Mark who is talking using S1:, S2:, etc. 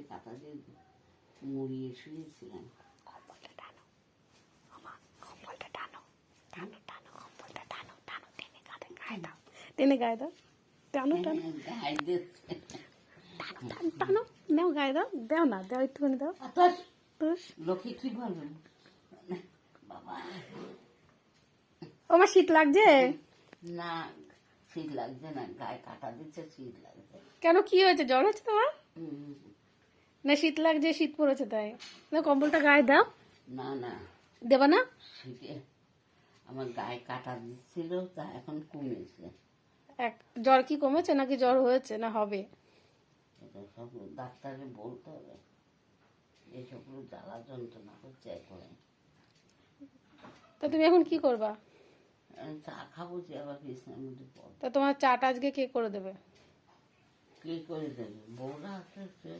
S1: কাঁথা দিয়ে মুড়িয়ে শুয়েছিলাম।
S2: কম্বলটা টানো আমা, কম্বলটা টানো টানো টানো, কম্বলটা টানো টানো, টেনে গায়ে দাও, টেনে গায়ে দাও, টানো টানো
S1: গায়ে দিচ্ছে।
S2: টানো টানো টানো, নাও গায়ে দাও, দাও না, দাও একটুখানি দাও। তুস
S1: লোকে কি বলবেন বাবা?
S2: আমার শীত লাগছে।
S1: না, শীত লাগছে না, গায়ে কাটা দিচ্ছে, শীত লাগছে।
S2: কেন, কি হয়েছে, জ্বর হচ্ছে তোমার?
S1: হুম,
S2: না শীত লাগছে, শীত পড়েছে তাই? না কম্বলটা গায়ে দাও।
S1: না না,
S2: দেবা না?
S1: শীতে আমার গায়ে কাটা দিচ্ছিল, তা এখন কমেছে।
S2: জ্বর কি কমেছে নাকি জ্বর হয়েছে না হবে?
S1: এটা সব ডাক্তারে বলতে হবে, এইসবগুলো জ্বালা যন্ত্রণা হচ্ছে করে।
S2: তা তুমি এখন কি করবা?
S1: আমি চা খাবো, যে আবার বিছনার মধ্যে পড়বো।
S2: তা তোমার চাটা আজকে কে করে দেবে?
S1: কে করে দেবে? বউরা আছে, সে